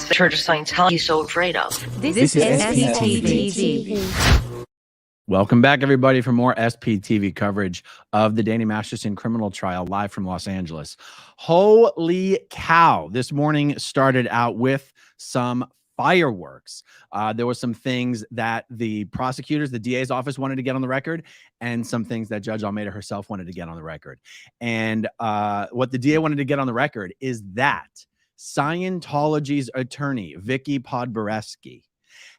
the Church of Scientology is so afraid of. This is SPTV. Welcome back, everybody, for more SPTV coverage of the Danny Masterson criminal trial live from Los Angeles. Holy cow. This morning started out with some fireworks. There were some things that the prosecutors, the DA's office wanted to get on the record, and some things that Judge Almeida herself wanted to get on the record. And what the DA wanted to get on the record is that Scientology's attorney, Vicky Podboreski,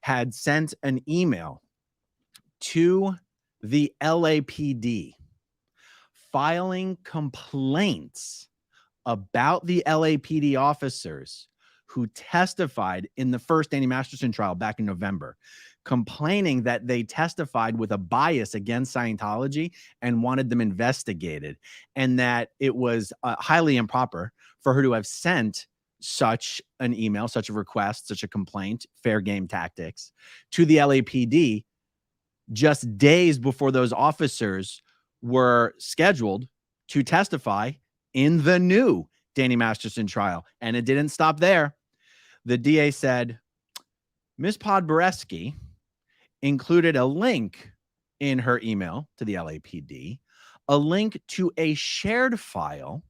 had sent an email to the LAPD filing complaints about the LAPD officers who testified in the first Danny Masterson trial back in November, complaining that they testified with a bias against Scientology and wanted them investigated, and that it was highly improper for her to have sent such an email, such a request, such a complaint, fair game tactics, to the LAPD just days before those officers were scheduled to testify in the new Danny Masterson trial. And it didn't stop there. The DA said, Ms. Podboreski included a link in her email to the LAPD, a link to a shared file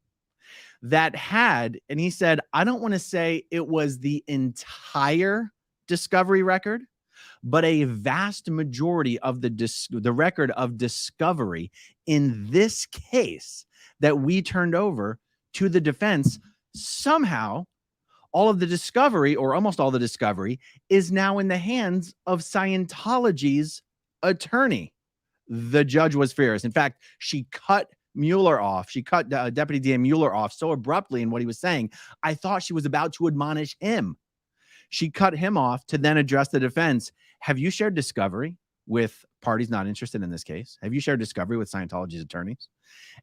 that had, and he said, I don't want to say it was the entire discovery record, but a vast majority of the record of discovery in this case that we turned over to the defense. Somehow, all of the discovery, or almost all the discovery, is now in the hands of Scientology's attorney. The judge was furious. In fact, she cut Mueller off. She cut Deputy DA Mueller off so abruptly in what he was saying, I thought she was about to admonish him. She cut him off to then address the defense. Have you shared discovery with parties not interested in this case? Have you shared discovery with Scientology's attorneys?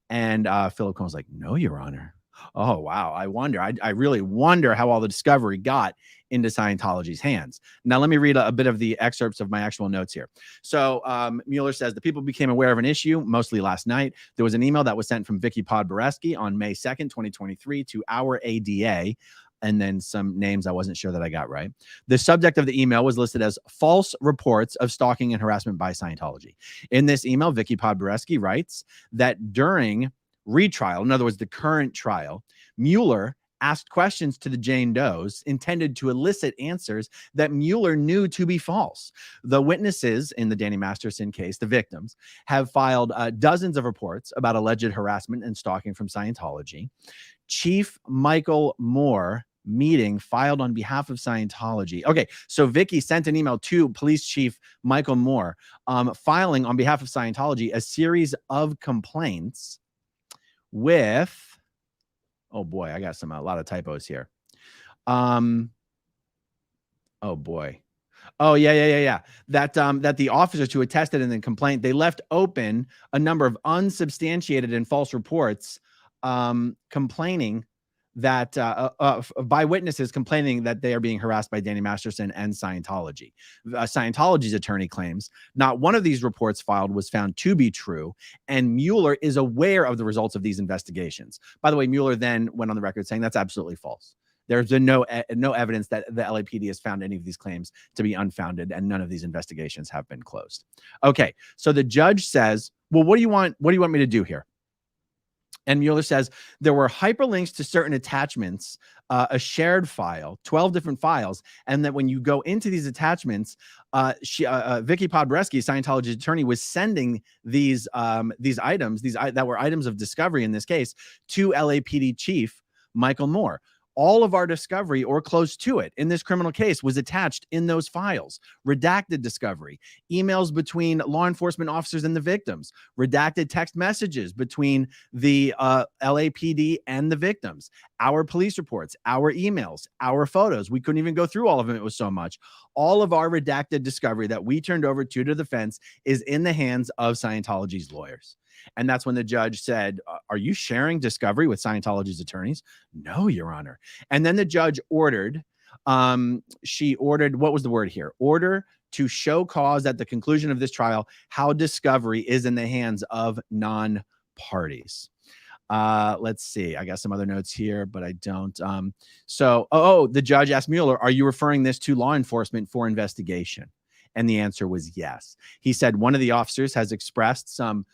And Philip Cohen's like, no, Your Honor. Oh, wow. I wonder. I really wonder how all the discovery got into Scientology's hands. Now, let me read a bit of the excerpts of my actual notes here. So Mueller says the people became aware of an issue, mostly last night. There was an email that was sent from Vicky Podboreski on May 2nd, 2023 to our ADA, and then some names I wasn't sure that I got right. The subject of the email was listed as false reports of stalking and harassment by Scientology. In this email, Vicky Podboreski writes that during retrial, in other words, the current trial, Mueller asked questions to the Jane Does intended to elicit answers that Mueller knew to be false. The witnesses in the Danny Masterson case, the victims, have filed dozens of reports about alleged harassment and stalking from Scientology. Chief Michael Moore meeting filed on behalf of Scientology. Okay, so Vicky sent an email to Police Chief Michael Moore, filing on behalf of Scientology a series of complaints with, oh boy, I got a lot of typos here. Oh boy. Oh, yeah. That the officers who attested in the complaint, they left open a number of unsubstantiated and false reports complaining that by witnesses complaining that they are being harassed by Danny Masterson and Scientology. Scientology's attorney claims not one of these reports filed was found to be true, and Mueller is aware of the results of these investigations. By the way, Mueller then went on the record saying that's absolutely false. There's been no evidence that the LAPD has found any of these claims to be unfounded, and none of these investigations have been closed. Okay, so the judge says, well, what do you want me to do here? And Mueller says there were hyperlinks to certain attachments, a shared file, 12 different files, and that when you go into these attachments, Vicky Podboreski, Scientology's attorney, was sending these items, that were items of discovery in this case, to LAPD Chief Michael Moore. All of our discovery, or close to it, in this criminal case was attached in those files. Redacted discovery, emails between law enforcement officers and the victims, redacted text messages between the LAPD and the victims, our police reports, our emails, our photos. We couldn't even go through all of them. It was so much. All of our redacted discovery that we turned over to the defense is in the hands of Scientology's lawyers. And that's when the judge said, are you sharing discovery with Scientology's attorneys? No, Your Honor. And then the judge ordered, she ordered, what was the word here? Order to show cause at the conclusion of this trial how discovery is in the hands of non-parties. Let's see. I got some other notes here, but I don't. The judge asked Mueller, are you referring this to law enforcement for investigation? And the answer was yes. He said one of the officers has expressed some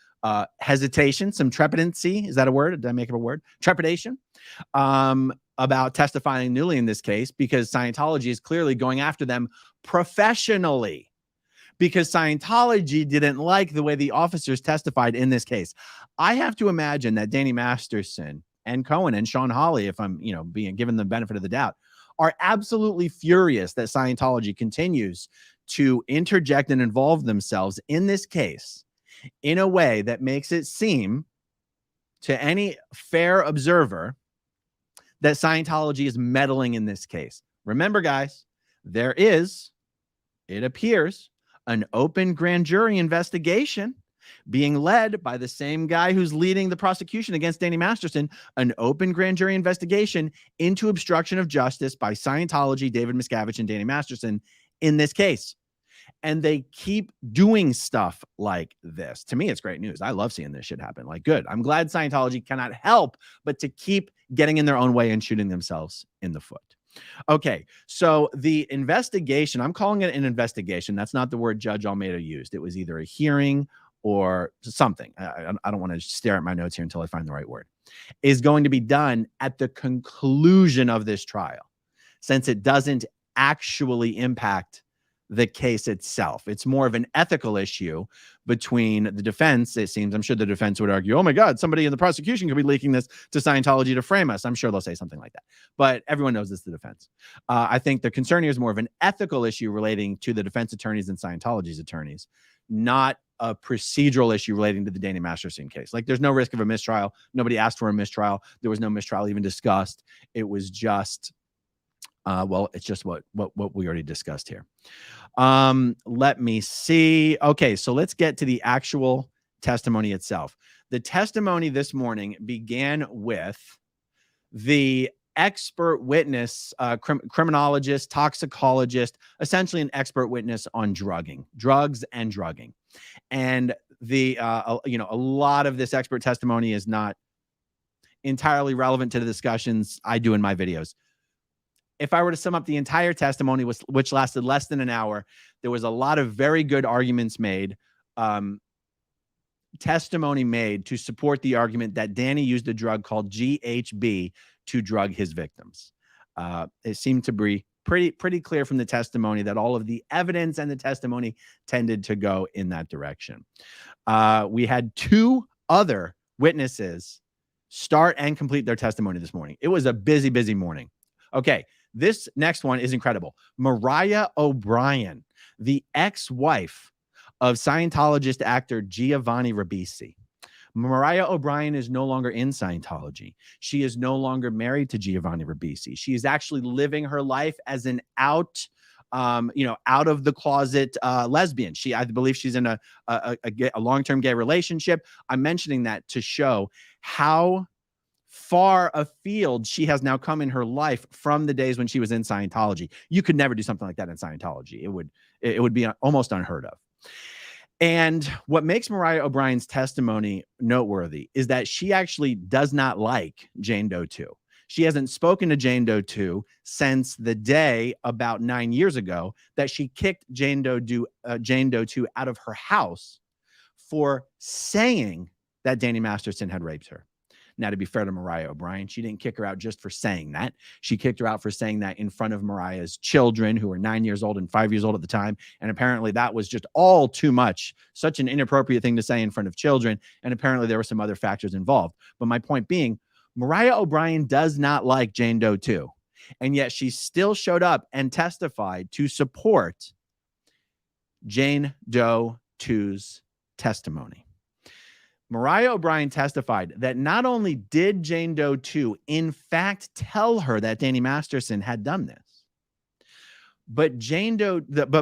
hesitation, some trepidancy. Is that a word? Did I make it a word? Trepidation about testifying newly in this case because Scientology is clearly going after them professionally, because Scientology didn't like the way the officers testified in this case. I have to imagine that Danny Masterson and Cohen and Sean Hawley, if I'm, being given the benefit of the doubt, are absolutely furious that Scientology continues to interject and involve themselves in this case in a way that makes it seem to any fair observer that Scientology is meddling in this case. Remember, guys, there is, it appears, an open grand jury investigation being led by the same guy who's leading the prosecution against Danny Masterson, an open grand jury investigation into obstruction of justice by Scientology, David Miscavige, and Danny Masterson in this case. And they keep doing stuff like this. To me, it's great news. I love seeing this shit happen. Like, good. I'm glad Scientology cannot help but to keep getting in their own way and shooting themselves in the foot. Okay, so the investigation, I'm calling it an investigation. That's not the word Judge Almeida used. It was either a hearing or something. I don't want to stare at my notes here until I find the right word. Is going to be done at the conclusion of this trial, since it doesn't actually impact the case itself. It's more of an ethical issue between the defense. It seems, I'm sure the defense would argue, oh my God, somebody in the prosecution could be leaking this to Scientology to frame us. I'm sure they'll say something like that, but everyone knows this is the defense. I think the concern here is more of an ethical issue relating to the defense attorneys and Scientology's attorneys, not a procedural issue relating to the Danny Masterson case. Like, there's no risk of a mistrial. Nobody asked for a mistrial. There was no mistrial even discussed. It was just, it's just what we already discussed here. Let me see. Okay, so let's get to the actual testimony itself. The testimony this morning began with the expert witness, criminologist, toxicologist, essentially an expert witness on drugs and drugging. And a lot of this expert testimony is not entirely relevant to the discussions I do in my videos. If I were to sum up the entire testimony, which lasted less than an hour, there was a lot of very good arguments made, testimony made to support the argument that Danny used a drug called GHB to drug his victims. It seemed to be pretty clear from the testimony that all of the evidence and the testimony tended to go in that direction. We had two other witnesses start and complete their testimony this morning. It was a busy, busy morning. Okay. This next one is incredible. Mariah O'Brien, the ex-wife of Scientologist actor Giovanni Ribisi. Mariah O'Brien is no longer in Scientology. She is no longer married to Giovanni Ribisi. She is actually living her life as an out of the closet lesbian. I believe she's in a long-term gay relationship. I'm mentioning that to show how far afield she has now come in her life from the days when she was in Scientology. You could never do something like that in Scientology. It would be almost unheard of. And what makes Mariah O'Brien's testimony noteworthy is that she actually does not like Jane Doe 2. She hasn't spoken to Jane Doe 2 since the day about 9 years ago that she kicked Jane Doe 2 out of her house for saying that Danny Masterson had raped her. Now, to be fair to Mariah O'Brien, she didn't kick her out just for saying that. She kicked her out for saying that in front of Mariah's children, who were 9 years old and 5 years old at the time. And apparently that was just all too much, such an inappropriate thing to say in front of children. And apparently there were some other factors involved. But my point being, Mariah O'Brien does not like Jane Doe 2. And yet she still showed up and testified to support Jane Doe 2's testimony. Mariah O'Brien testified that not only did Jane Doe 2 in fact tell her that Danny Masterson had done this, but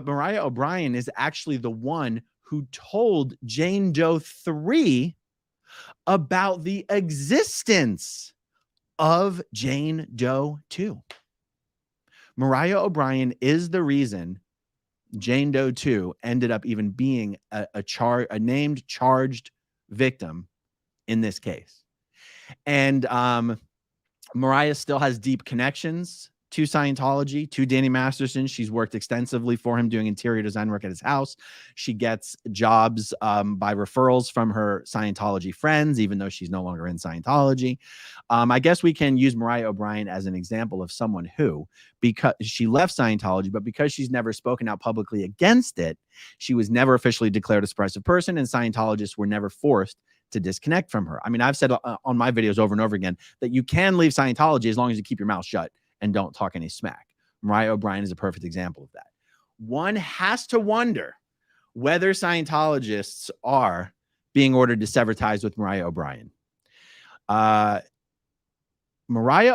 Mariah O'Brien is actually the one who told Jane Doe 3 about the existence of Jane Doe 2. Mariah O'Brien is the reason Jane Doe 2 ended up even being a named charged victim in this case. And Mariah still has deep connections to Scientology, to Danny Masterson. She's worked extensively for him doing interior design work at his house. She gets jobs by referrals from her Scientology friends, even though she's no longer in Scientology. I guess we can use Mariah O'Brien as an example of someone who, because she left Scientology, but because she's never spoken out publicly against it, she was never officially declared a suppressive person, and Scientologists were never forced to disconnect from her. I mean, I've said on my videos over and over again that you can leave Scientology as long as you keep your mouth shut and don't talk any smack. Mariah O'Brien is a perfect example of that. One has to wonder whether Scientologists are being ordered to sever ties with Mariah O'Brien. Mariah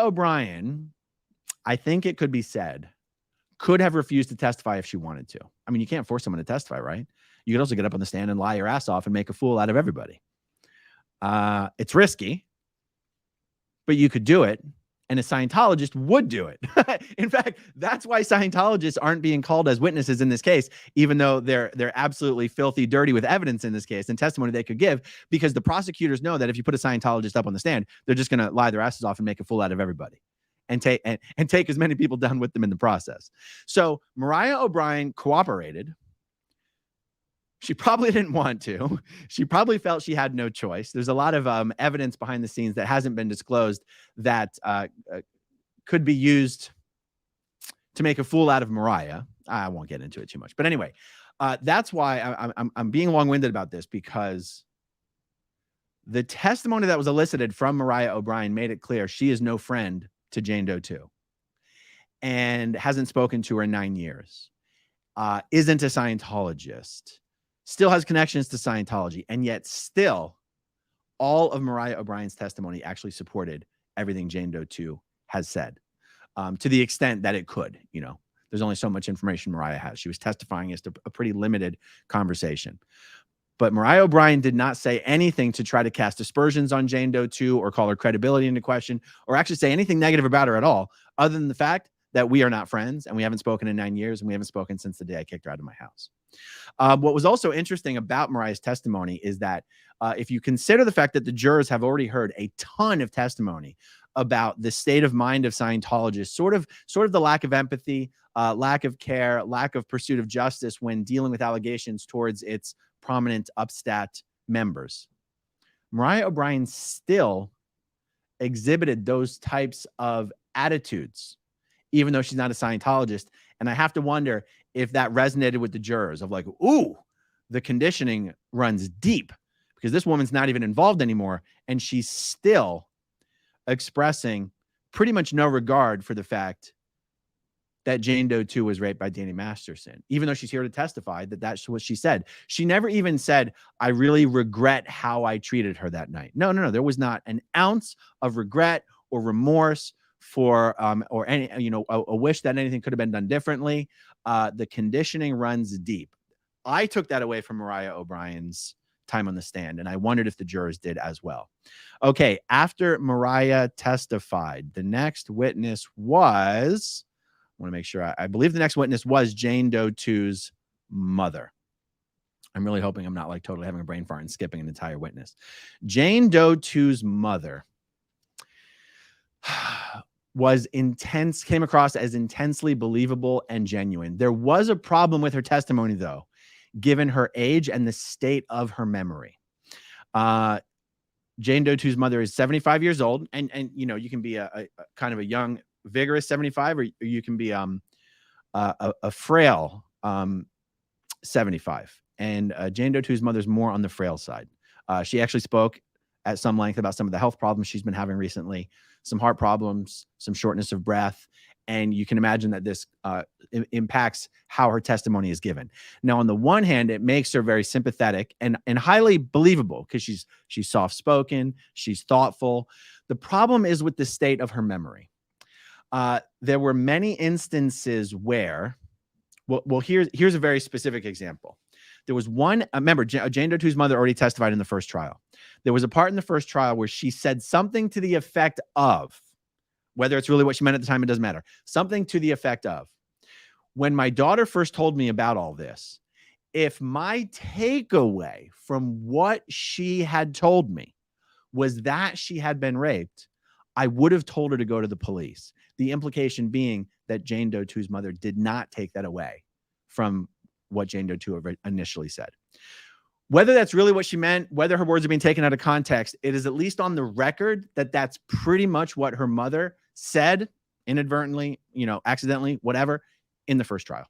O'Brien, I think it could be said, could have refused to testify if she wanted to. I mean, you can't force someone to testify, right? You could also get up on the stand and lie your ass off and make a fool out of everybody. It's risky, but you could do it. And a Scientologist would do it. In fact, that's why Scientologists aren't being called as witnesses in this case, even though they're absolutely filthy dirty with evidence in this case and testimony they could give, because the prosecutors know that if you put a Scientologist up on the stand, they're just going to lie their asses off and make a fool out of everybody and take as many people down with them in the process. So Mariah O'Brien cooperated. She probably didn't want to. She probably felt she had no choice. There's a lot of evidence behind the scenes that hasn't been disclosed that could be used to make a fool out of Mariah. I won't get into it too much. But anyway, that's why I'm being long-winded about this, because the testimony that was elicited from Mariah O'Brien made it clear she is no friend to Jane Doe 2 and hasn't spoken to her in 9 years, isn't a Scientologist, still has connections to Scientology, and yet still all of Mariah O'Brien's testimony actually supported everything Jane Doe 2 has said, to the extent that it could. You know, there's only so much information Mariah has. She was testifying as to a pretty limited conversation. But Mariah O'Brien did not say anything to try to cast aspersions on Jane Doe 2 or call her credibility into question or actually say anything negative about her at all, other than the fact that we are not friends and we haven't spoken in 9 years and we haven't spoken since the day I kicked her out of my house. What was also interesting about Mariah's testimony is that if you consider the fact that the jurors have already heard a ton of testimony about the state of mind of Scientologists, sort of the lack of empathy, lack of care, lack of pursuit of justice when dealing with allegations towards its prominent upstat members, Mariah O'Brien still exhibited those types of attitudes, even though she's not a Scientologist. And I have to wonder if that resonated with the jurors of like, ooh, the conditioning runs deep, because this woman's not even involved anymore. And she's still expressing pretty much no regard for the fact that Jane Doe 2 was raped by Danny Masterson, even though she's here to testify that that's what she said. She never even said, I really regret how I treated her that night. No. There was not an ounce of regret or remorse for or any, a wish that anything could have been done differently. The conditioning runs deep. I took that away from Mariah O'Brien's time on the stand, and I wondered if the jurors did as well. Okay, after Mariah testified, the next witness was, I want to make sure, I believe the next witness was Jane Doe 2's mother. I'm really hoping I'm not like totally having a brain fart and skipping an entire witness. Jane Doe 2's mother was intense, came across as intensely believable and genuine. There was a problem with her testimony, though, given her age and the state of her memory. Jane Doe 2's mother is 75 years old, and you can be a kind of a young, vigorous 75, or you can be a frail 75. And Jane Doe 2's mother's more on the frail side. She actually spoke at some length about some of the health problems she's been having recently, some heart problems, some shortness of breath. And you can imagine that this impacts how her testimony is given. Now, on the one hand, it makes her very sympathetic and highly believable because she's soft-spoken, she's thoughtful. The problem is with the state of her memory. There were many instances where, well, here's a very specific example. There was one, remember, Jane Doe 2's mother already testified in the first trial. There was a part in the first trial where she said something to the effect of, whether it's really what she meant at the time, it doesn't matter. Something to the effect of, when my daughter first told me about all this, if my takeaway from what she had told me was that she had been raped, I would have told her to go to the police. The implication being that Jane Doe 2's mother did not take that away from what Jane Doe 2 initially said. Whether that's really what she meant, whether her words are being taken out of context, it is at least on the record that that's pretty much what her mother said, inadvertently, accidentally, whatever, in the first trial.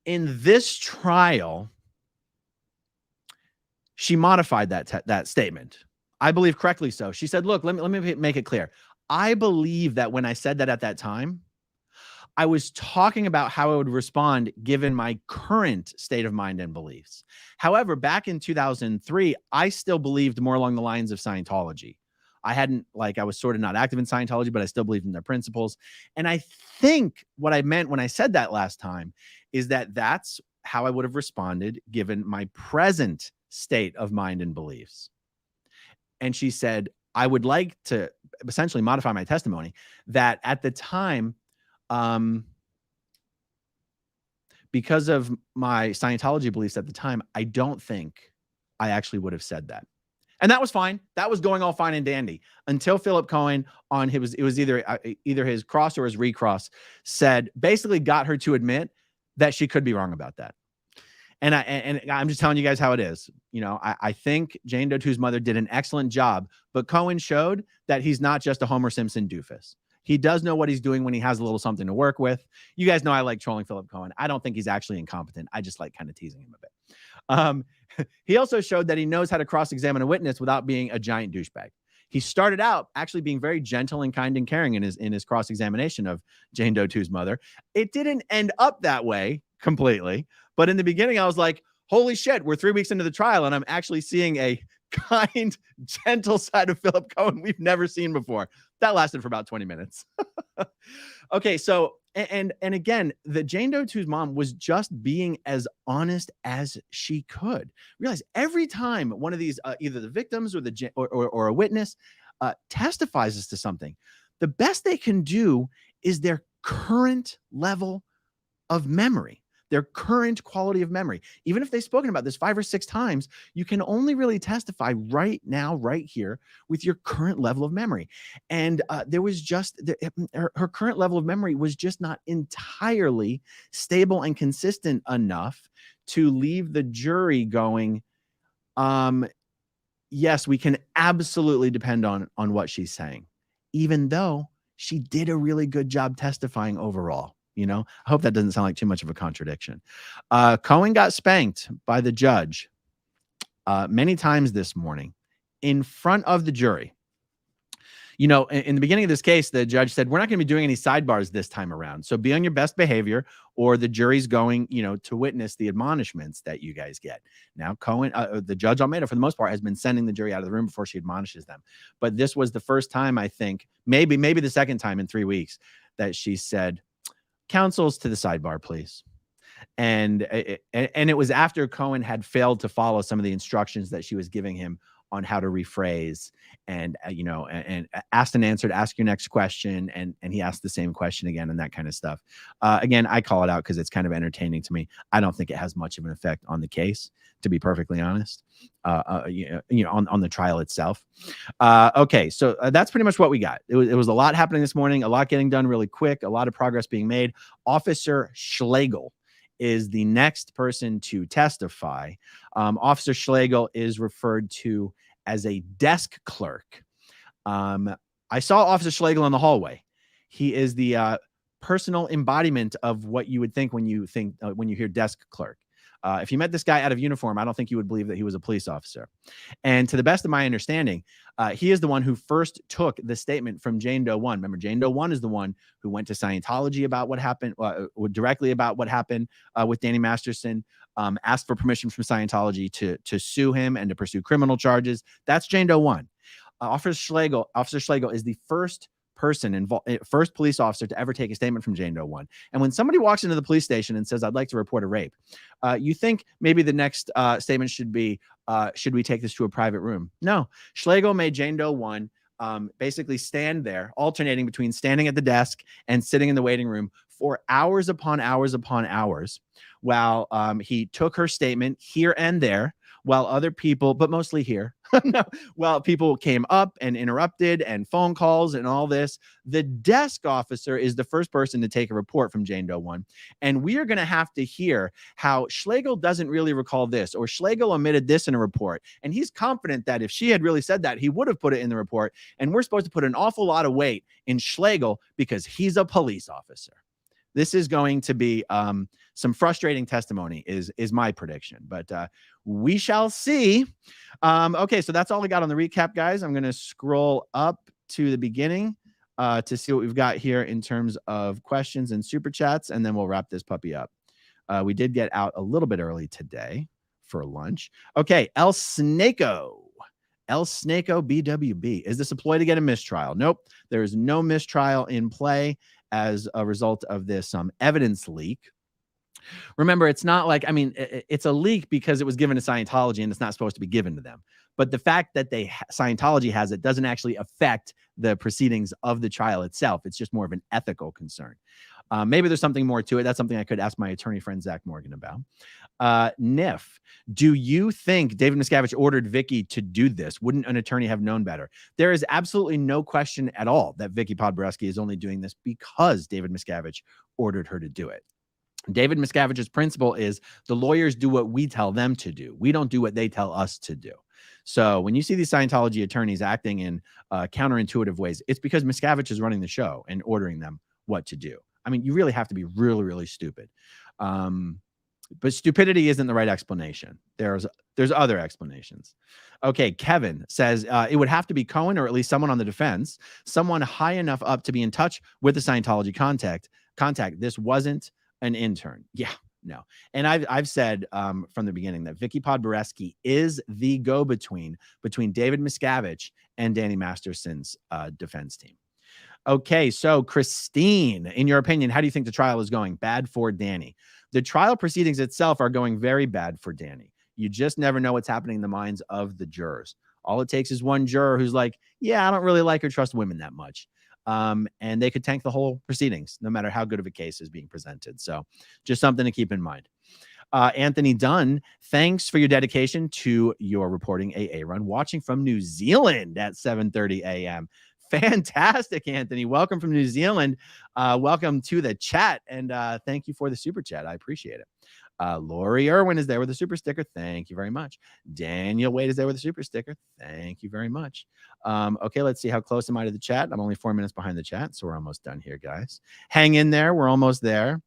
In this trial, she modified that statement. I believe correctly so. She said, look, let me make it clear. I believe that when I said that at that time, I was talking about how I would respond given my current state of mind and beliefs. However, back in 2003, I still believed more along the lines of Scientology. I was sort of not active in Scientology, but I still believed in their principles. And I think what I meant when I said that last time is that that's how I would have responded given my present state of mind and beliefs. And she said, I would like to essentially modify my testimony that at the time, because of my Scientology beliefs at the time, I don't think I actually would have said that. And that was fine. That was going all fine and dandy until Philip Cohen it was either his cross or his recross basically got her to admit that she could be wrong about that. And I'm just telling you guys how it is. I think Jane Doe 2's mother did an excellent job, but Cohen showed that he's not just a Homer Simpson doofus. He does know what he's doing when he has a little something to work with. You guys know I like trolling Philip Cohen. I don't think he's actually incompetent. I just like kind of teasing him a bit. He also showed that he knows how to cross-examine a witness without being a giant douchebag. He started out actually being very gentle and kind and caring in his cross-examination of Jane Doe 2's mother. It didn't end up that way completely, but in the beginning I was like, holy shit, we're 3 weeks into the trial and I'm actually seeing a kind, gentle side of Philip Cohen we've never seen before. That lasted for about 20 minutes. Okay, so and again, the Jane Doe 2's mom was just being as honest as she could. Realize every time one of these, either the victims or a witness testifies as to something, the best they can do is their current level of memory, their current quality of memory. Even if they've spoken about this 5 or 6 times, you can only really testify right now, right here, with your current level of memory. And there was just her current level of memory was just not entirely stable and consistent enough to leave the jury going, yes, we can absolutely depend on what she's saying, even though she did a really good job testifying overall. I hope that doesn't sound like too much of a contradiction. Cohen got spanked by the judge many times this morning in front of the jury. In the beginning of this case, the judge said, we're not going to be doing any sidebars this time around. So be on your best behavior or the jury's going, to witness the admonishments that you guys get. Now, Cohen, the judge Almeida, for the most part, has been sending the jury out of the room before she admonishes them. But this was the first time, I think, maybe the second time in 3 weeks that she said, counsels to the sidebar, please. And it was after Cohen had failed to follow some of the instructions that she was giving him on how to rephrase and asked and answered, ask your next question. And he asked the same question again and that kind of stuff. Again, I call it out because it's kind of entertaining to me. I don't think it has much of an effect on the case, to be perfectly honest, on the trial itself. Okay, so that's pretty much what we got. It was a lot happening this morning, a lot getting done really quick, a lot of progress being made. Officer Schlegel is the next person to testify. Officer Schlegel is referred to as a desk clerk. I saw Officer Schlegel in the hallway. He is the personal embodiment of what you would think when you hear desk clerk. If you met this guy out of uniform, I don't think you would believe that he was a police officer. And to the best of my understanding, he is the one who first took the statement from Jane Doe 1. Remember, Jane Doe 1 is the one who went to Scientology about what happened, directly about what happened with Danny Masterson, asked for permission from Scientology to sue him and to pursue criminal charges. That's Jane Doe 1. Officer Schlegel is the first police officer to ever take a statement from Jane Doe 1. And when somebody walks into the police station and says, I'd like to report a rape, you think maybe the next statement should be, should we take this to a private room? No, Schlegel made Jane Doe 1 basically stand there, alternating between standing at the desk and sitting in the waiting room for hours upon hours upon hours, while he took her statement here and there, while other people, but mostly here, no, while people came up and interrupted and phone calls and all this, the desk officer is the first person to take a report from Jane Doe 1. And we are going to have to hear how Schlegel doesn't really recall this, or Schlegel omitted this in a report. And he's confident that if she had really said that, he would have put it in the report. And we're supposed to put an awful lot of weight in Schlegel because he's a police officer. This is going to be some frustrating testimony is my prediction, but we shall see. Okay, so that's all I got on the recap, guys. I'm going to scroll up to the beginning to see what we've got here in terms of questions and super chats, and then we'll wrap this puppy up. We did get out a little bit early today for lunch. Okay, El Snako BWB. Is this a ploy to get a mistrial? Nope. There is no mistrial in play as a result of this evidence leak. Remember, it's not like, I mean, it's a leak because it was given to Scientology and it's not supposed to be given to them. But the fact that Scientology has it doesn't actually affect the proceedings of the trial itself. It's just more of an ethical concern. Maybe there's something more to it. That's something I could ask my attorney friend, Zach Morgan, about. Niff, do you think David Miscavige ordered Vicky to do this? Wouldn't an attorney have known better? There is absolutely no question at all that Vicky Podborowski is only doing this because David Miscavige ordered her to do it. David Miscavige's principle is the lawyers do what we tell them to do. We don't do what they tell us to do. So when you see these Scientology attorneys acting in counterintuitive ways, it's because Miscavige is running the show and ordering them what to do. I mean, you really have to be really, really stupid. But stupidity isn't the right explanation. There's other explanations. Okay, Kevin says it would have to be Cohen or at least someone on the defense, someone high enough up to be in touch with the Scientology contact. This wasn't an intern. Yeah, no. And I've said from the beginning that Vicky Podborowski is the go-between between David Miscavige and Danny Masterson's defense team. Okay, so Christine, in your opinion, how do you think the trial is going? Bad for Danny. The trial proceedings itself are going very bad for Danny. You just never know what's happening in the minds of the jurors. All it takes is one juror who's like, yeah, I don't really like or trust women that much. And they could tank the whole proceedings, no matter how good of a case is being presented. So just something to keep in mind. Anthony Dunn, thanks for your dedication to your reporting AA run, watching from New Zealand at 7:30 a.m. Fantastic, Anthony. Welcome from New Zealand. Welcome to the chat. And thank you for the super chat. I appreciate it. Lori Irwin is there with a super sticker. Thank you very much. Daniel Wade is there with a super sticker. Thank you very much. Okay, let's see. How close am I to the chat? I'm only 4 minutes behind the chat, so we're almost done here, guys. Hang in there. We're almost there.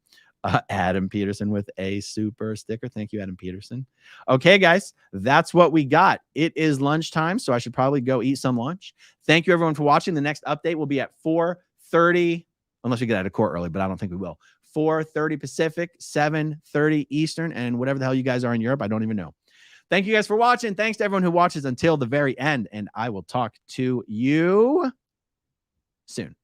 Adam Peterson with a super sticker. Thank you, Adam Peterson. Okay, guys, that's what we got. It is lunchtime, so I should probably go eat some lunch. Thank you, everyone, for watching. The next update will be at 4:30, unless we get out of court early, but I don't think we will. 4:30 Pacific, 7:30 Eastern, and whatever the hell you guys are in Europe, I don't even know. Thank you guys for watching. Thanks to everyone who watches until the very end, and I will talk to you soon.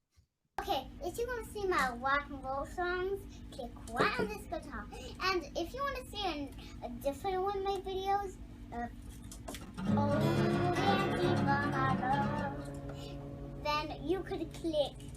Okay, if you want to see my rock and roll songs, click right on this guitar. And if you want to see a different one of my videos, then you could click